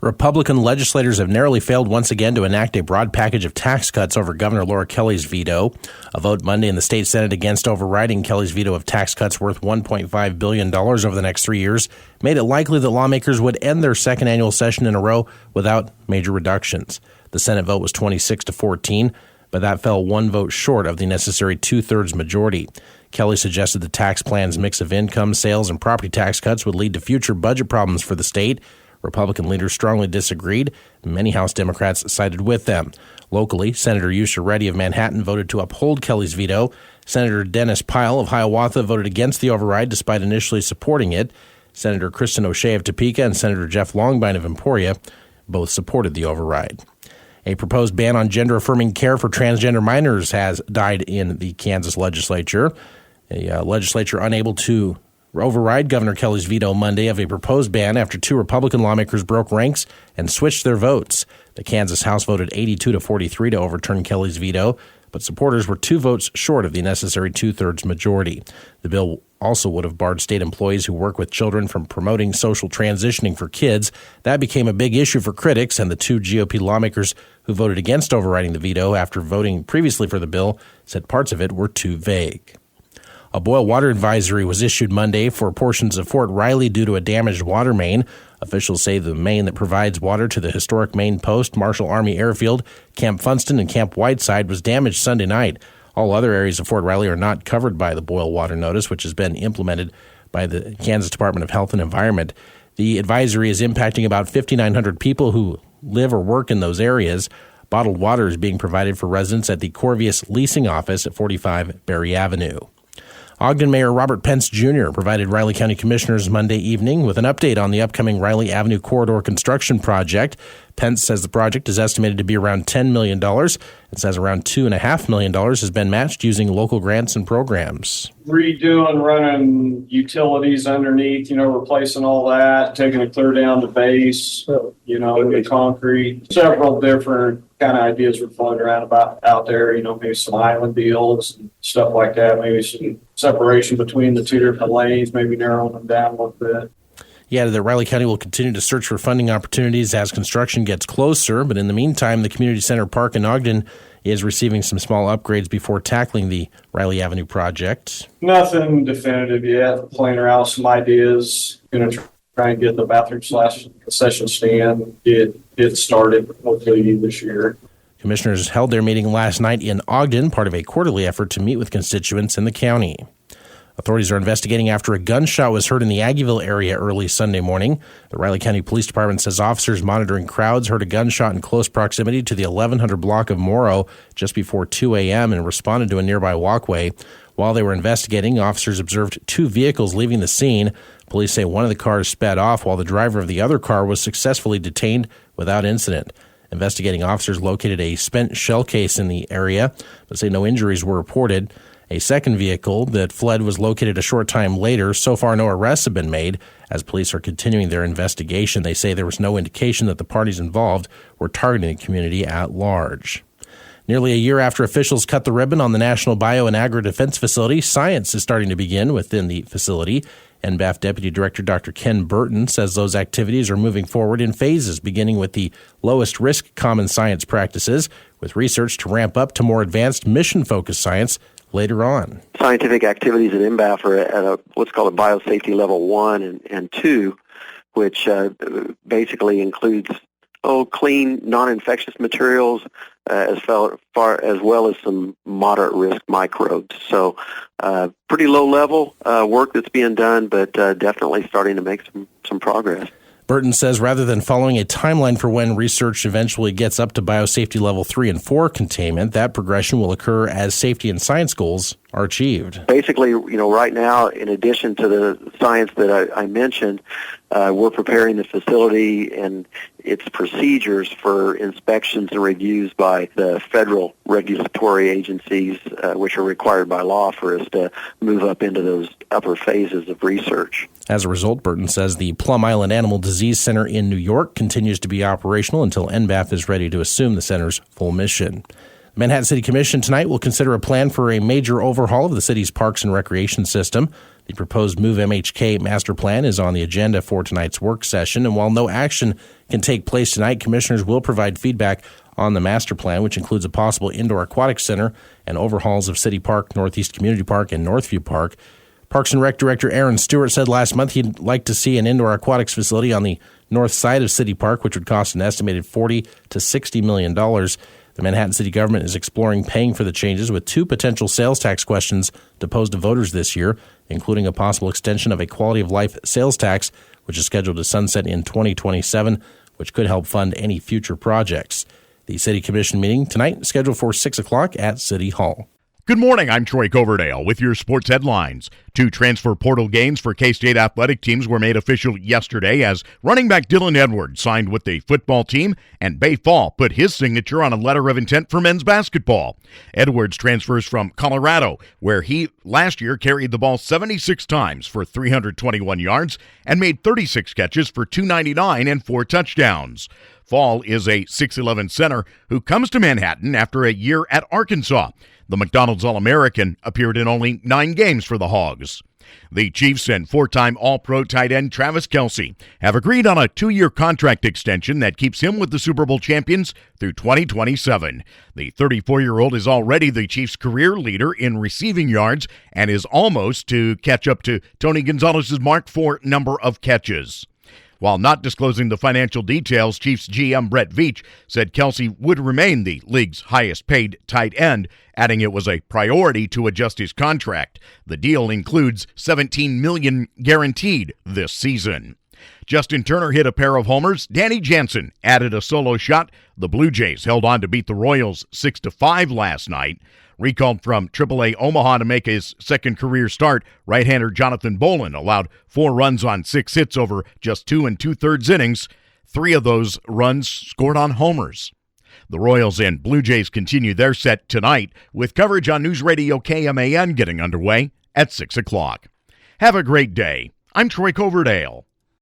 Republican legislators have narrowly failed once again to enact a broad package of tax cuts over Governor Laura Kelly's veto. A vote Monday in the state Senate against overriding Kelly's veto of tax cuts worth $1.5 billion over the next 3 years made it likely that lawmakers would end their second annual session in a row without major reductions. The Senate vote was 26-14, but that fell one vote short of the necessary two-thirds majority. Kelly suggested the tax plan's mix of income, sales, and property tax cuts would lead to future budget problems for the state. Republican leaders strongly disagreed. Many House Democrats sided with them. Locally, Senator Yusha Reddy of Manhattan voted to uphold Kelly's veto. Senator Dennis Pyle of Hiawatha voted against the override despite initially supporting it. Senator Kristen O'Shea of Topeka and Senator Jeff Longbine of Emporia both supported the override. A proposed ban on gender-affirming care for transgender minors has died in the Kansas legislature. A legislature unable to override Governor Kelly's veto Monday of a proposed ban after two Republican lawmakers broke ranks and switched their votes. The Kansas House voted 82-43 to overturn Kelly's veto, but supporters were 2 votes short of the necessary two-thirds majority. The bill also would have barred state employees who work with children from promoting social transitioning for kids. That became a big issue for critics, and the 2 GOP lawmakers who voted against overriding the veto after voting previously for the bill said parts of it were too vague. A boil water advisory was issued Monday for portions of Fort Riley due to a damaged water main. Officials say the main that provides water to the historic Main Post, Marshall Army Airfield, Camp Funston, and Camp Whiteside was damaged Sunday night. All other areas of Fort Riley are not covered by the boil water notice, which has been implemented by the Kansas Department of Health and Environment. The advisory is impacting about 5,900 people who live or work in those areas. Bottled water is being provided for residents at the Corvius Leasing Office at 45 Berry Avenue. Ogden Mayor Robert Pence Jr. provided Riley County Commissioners Monday evening with an update on the upcoming Riley Avenue Corridor construction project. Pence says the project is estimated to be around $10 million and says around $2.5 million has been matched using local grants and programs. Redoing, running utilities underneath, replacing all that, taking it clear down the base, the concrete. Several different kind of ideas were floating around about out there, maybe some island deals and stuff like that, maybe some separation between the 2 different lanes, maybe narrowing them down a little bit. He added that Riley County will continue to search for funding opportunities as construction gets closer, but in the meantime, the Community Center Park in Ogden is receiving some small upgrades before tackling the Riley Avenue project. Nothing definitive yet. Playing around with some ideas. Going to try and get the bathroom/concession stand get started hopefully this year. Commissioners held their meeting last night in Ogden, part of a quarterly effort to meet with constituents in the county. Authorities are investigating after a gunshot was heard in the Aggieville area early Sunday morning. The Riley County Police Department says officers monitoring crowds heard a gunshot in close proximity to the 1100 block of Morrow just before 2 a.m. and responded to a nearby walkway. While they were investigating, officers observed 2 vehicles leaving the scene. Police say one of the cars sped off while the driver of the other car was successfully detained without incident. Investigating officers located a spent shell case in the area, but say no injuries were reported. A second vehicle that fled was located a short time later. So far, no arrests have been made. As police are continuing their investigation, they say there was no indication that the parties involved were targeting the community at large. Nearly a year after officials cut the ribbon on the National Bio and Agri-Defense Facility, science is starting to begin within the facility. NBAF Deputy Director Dr. Ken Burton says those activities are moving forward in phases, beginning with the lowest risk common science practices, with research to ramp up to more advanced mission-focused science later on. Scientific activities at NBAF are at what's called a biosafety level 1 and 2, which basically includes clean, non-infectious materials as far as well as some moderate risk microbes. So pretty low level work that's being done, but definitely starting to make some progress. Burton says rather than following a timeline for when research eventually gets up to biosafety level 3 and 4 containment, that progression will occur as safety and science goals are achieved. Basically, right now, in addition to the science that I mentioned, we're preparing the facility and its procedures for inspections and reviews by the federal regulatory agencies, which are required by law for us to move up into those upper phases of research. As a result, Burton says the Plum Island Animal Disease Center in New York continues to be operational until NBAF is ready to assume the center's full mission. The Manhattan City Commission tonight will consider a plan for a major overhaul of the city's parks and recreation system. The proposed Move MHK master plan is on the agenda for tonight's work session, and while no action can take place tonight. Commissioners will provide feedback on the master plan, which includes a possible indoor aquatic center and overhauls of City Park, Northeast Community Park, and Northview Park. Parks and Rec Director Aaron Stewart said last month he'd like to see an indoor aquatics facility on the north side of City Park, which would cost an estimated $40 to $60 million. The Manhattan city government is exploring paying for the changes, with 2 potential sales tax questions to pose to voters this year, including a possible extension of a quality of life sales tax, which is scheduled to sunset in 2027, which could help fund any future projects. The City Commission meeting tonight is scheduled for 6 o'clock at City Hall. Good morning, I'm Troy Coverdale with your sports headlines. 2 transfer portal games for K-State athletic teams were made official yesterday as running back Dylan Edwards signed with the football team and Bay Fall put his signature on a letter of intent for men's basketball. Edwards transfers from Colorado, where he last year carried the ball 76 times for 321 yards and made 36 catches for 299 and 4 touchdowns. Fall is a 6'11 center who comes to Manhattan after a year at Arkansas. The McDonald's All-American appeared in only 9 games for the Hogs. The Chiefs and 4-time All-Pro tight end Travis Kelce have agreed on a 2-year contract extension that keeps him with the Super Bowl champions through 2027. The 34-year-old is already the Chiefs' career leader in receiving yards and is almost to catch up to Tony Gonzalez's mark for number of catches. While not disclosing the financial details, Chiefs GM Brett Veach said Kelce would remain the league's highest-paid tight end, adding it was a priority to adjust his contract. The deal includes $17 million guaranteed this season. Justin Turner hit a pair of homers. Danny Jansen added a solo shot. The Blue Jays held on to beat the Royals 6-5 last night. Recalled from AAA Omaha to make his second career start, right-hander Jonathan Bolin allowed 4 runs on 6 hits over just 2 2/3 innings. 3 of those runs scored on homers. The Royals and Blue Jays continue their set tonight with coverage on News Radio KMAN getting underway at 6 o'clock. Have a great day. I'm Troy Coverdale.